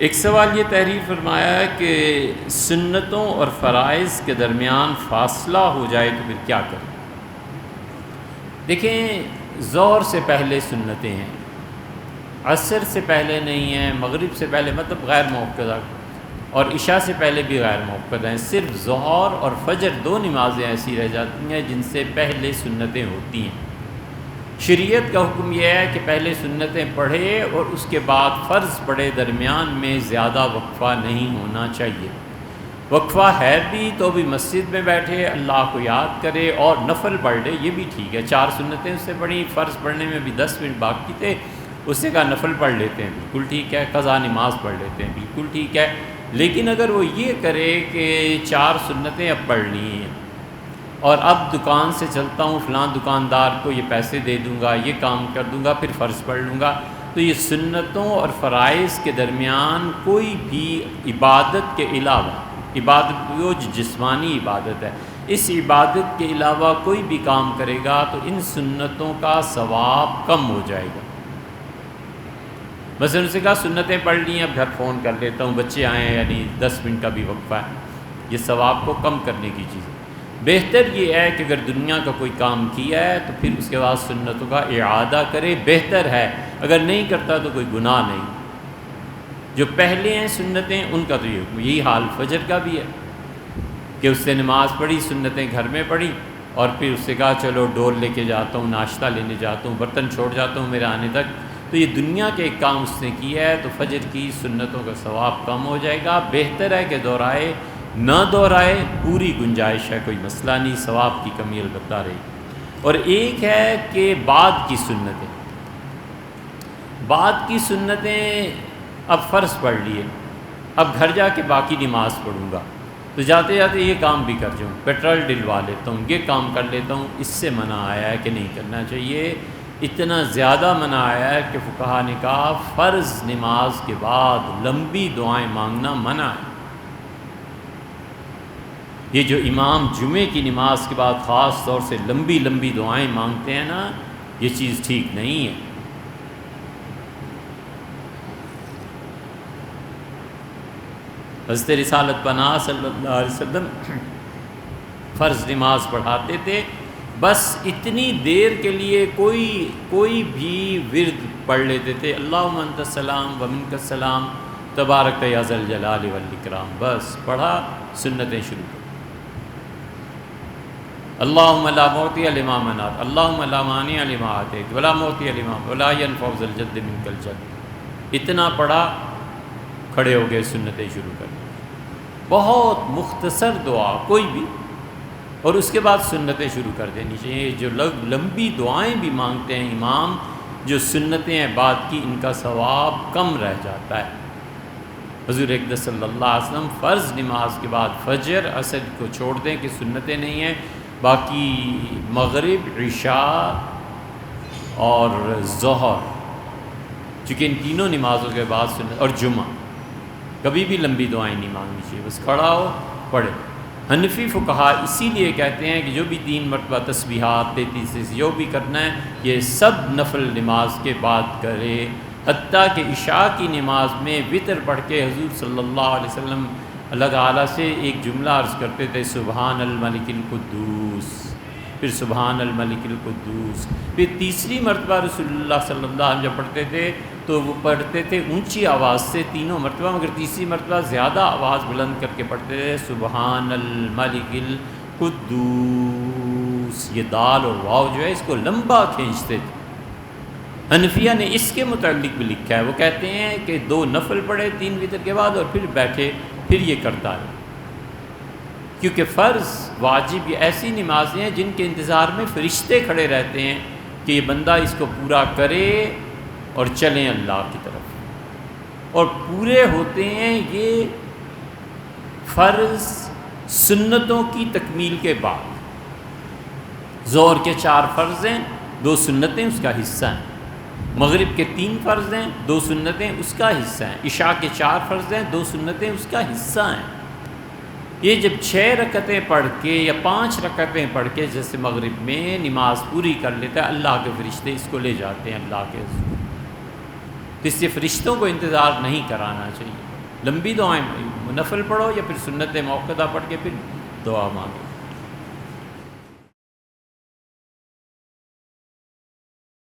ایک سوال یہ تحریر فرمایا ہے کہ سنتوں اور فرائض کے درمیان فاصلہ ہو جائے تو پھر کیا کریں؟ دیکھیں، ظہر سے پہلے سنتیں ہیں، عصر سے پہلے نہیں ہیں، مغرب سے پہلے مطلب غیر موقدہ، اور عشاء سے پہلے بھی غیر موقدہ ہیں۔ صرف ظہر اور فجر دو نمازیں ایسی رہ جاتی ہیں جن سے پہلے سنتیں ہوتی ہیں۔ شریعت کا حکم یہ ہے کہ پہلے سنتیں پڑھے اور اس کے بعد فرض پڑھے، درمیان میں زیادہ وقفہ نہیں ہونا چاہیے۔ وقفہ ہے بھی تو بھی مسجد میں بیٹھے اللہ کو یاد کرے اور نفل پڑھ لے، یہ بھی ٹھیک ہے۔ 4 سنتیں اس سے پڑھی، فرض پڑھنے میں بھی 10 منٹ باقی تھے، اس سے کہا نفل پڑھ لیتے ہیں، بالکل ٹھیک ہے۔ قضا نماز پڑھ لیتے ہیں، بالکل ٹھیک ہے۔ لیکن اگر وہ یہ کرے کہ 4 سنتیں اب پڑھنی ہیں اور اب دکان سے چلتا ہوں، فلاں دکاندار کو یہ پیسے دے دوں گا، یہ کام کر دوں گا، پھر فرض پڑھ لوں گا، تو یہ سنتوں اور فرائض کے درمیان کوئی بھی عبادت کے علاوہ، عبادت جو جسمانی عبادت ہے، اس عبادت کے علاوہ کوئی بھی کام کرے گا تو ان سنتوں کا ثواب کم ہو جائے گا۔ مثلا اسے کہا سنتیں پڑھ لی ہیں، اب گھر فون کر لیتا ہوں، بچے آئے ہیں، یعنی 10 منٹ کا بھی وقفہ ہے، یہ ثواب کو کم کرنے کی چیز ہے۔ بہتر یہ ہے کہ اگر دنیا کا کوئی کام کیا ہے تو پھر اس کے بعد سنتوں کا اعادہ کرے، بہتر ہے۔ اگر نہیں کرتا تو کوئی گناہ نہیں۔ جو پہلے ہیں سنتیں ان کا تو یہ حکم، یہی حال فجر کا بھی ہے کہ اس سے نماز پڑھی، سنتیں گھر میں پڑھی، اور پھر اس سے کہا چلو ڈول لے کے جاتا ہوں، ناشتہ لینے جاتا ہوں، برتن چھوڑ جاتا ہوں میرے آنے تک، تو یہ دنیا کے ایک کام اس نے کیا ہے، تو فجر کی سنتوں کا ثواب کم ہو جائے گا۔ بہتر ہے کہ دہرائے، نہ دہرائے، پوری گنجائش ہے، کوئی مسئلہ نہیں، ثواب کی کمی البتہ رہے۔ اور ایک ہے کہ بعد کی سنتیں، بعد کی سنتیں اب فرض پڑھ لیے، اب گھر جا کے باقی نماز پڑھوں گا، تو جاتے جاتے یہ کام بھی کر جاؤں، پیٹرول ڈلوا لیتا ہوں، یہ کام کر لیتا ہوں، اس سے منع آیا ہے کہ نہیں کرنا چاہیے۔ اتنا زیادہ منع آیا ہے کہ فقہا نے کہا فرض نماز کے بعد لمبی دعائیں مانگنا منع ہے۔ یہ جو امام جمعے کی نماز کے بعد خاص طور سے لمبی لمبی دعائیں مانگتے ہیں نا، یہ چیز ٹھیک نہیں ہے۔ حضرت رسالت پناہ صلی اللہ علیہ وسلم فرض نماز پڑھاتے تھے، بس اتنی دیر کے لیے کوئی بھی ورد پڑھ لیتے تھے، اللہم انت السلام و منک السلام تبارک یا ذا الجلال والاکرام، بس پڑھا، سنتیں شروع کر، اللہم لا معطی لما منعت، اللہم لا مانع لما اعطیت ولا معطی لما ولا ينفع ذا الجد منک الجد، اتنا پڑھا، کھڑے ہو گئے، سنتیں شروع کر دی۔ بہت مختصر دعا کوئی بھی، اور اس کے بعد سنتیں شروع کر دینی چاہیے۔ جو لوگ لمبی دعائیں بھی مانگتے ہیں امام، جو سنتیں ہیں بعد کی، ان کا ثواب کم رہ جاتا ہے۔ حضور اقدس صلی اللہ علیہ وسلم فرض نماز کے بعد فجر عصر کو چھوڑ دیں کہ سنتیں نہیں ہیں، باقی مغرب، عشاء اور ظہر، چونکہ ان تینوں نمازوں کے بعد سنت، اور جمعہ کبھی بھی لمبی دعائیں نہیں مانگنی چاہیے، بس کھڑا ہو پڑھے۔ حنفی فقہا اسی لیے کہتے ہیں کہ جو بھی 3 مرتبہ تسبیحات 33 جو بھی کرنا ہے یہ سب نفل نماز کے بعد کرے، حتیٰ کہ عشاء کی نماز میں وطر پڑھ کے حضور صلی اللہ علیہ وسلم اللہ تعالیٰ سے ایک جملہ عرض کرتے تھے، سبحان الملک القدوس، پھر سبحان الملک القدوس، پھر تیسری مرتبہ رسول اللہ صلی اللہ علیہ وسلم جب پڑھتے تھے تو وہ پڑھتے تھے اونچی آواز سے 3 مرتبہ، مگر تیسری مرتبہ زیادہ آواز بلند کر کے پڑھتے تھے، سبحان الملک القدوس، یہ دال اور واو جو ہے اس کو لمبا کھینچتے تھے۔ حنفیہ نے اس کے متعلق بھی لکھا ہے، وہ کہتے ہیں کہ 2 نفل پڑھے 3 وتر کے بعد اور پھر بیٹھے، پھر یہ کرتا ہے، کیونکہ فرض واجب یہ ایسی نمازیں ہیں جن کے انتظار میں فرشتے کھڑے رہتے ہیں کہ یہ بندہ اس کو پورا کرے اور چلیں اللہ کی طرف، اور پورے ہوتے ہیں یہ فرض سنتوں کی تکمیل کے بعد۔ ظہر کے 4 فرض ہیں، 2 سنتیں اس کا حصہ ہیں، مغرب کے 3 فرض ہیں، 2 سنتیں اس کا حصہ ہیں، عشاء کے 4 فرض ہیں، 2 سنتیں اس کا حصہ ہیں۔ یہ جب 6 رکعتیں پڑھ کے یا 5 رکعتیں پڑھ کے جیسے مغرب میں نماز پوری کر لیتا ہے، اللہ کے فرشتے اس کو لے جاتے ہیں اللہ کے حضور، تو اس سے فرشتوں کو انتظار نہیں کرانا چاہیے۔ لمبی دعائیں نفل پڑھو یا پھر سنت موقدہ پڑھ کے پھر دعا مانگو.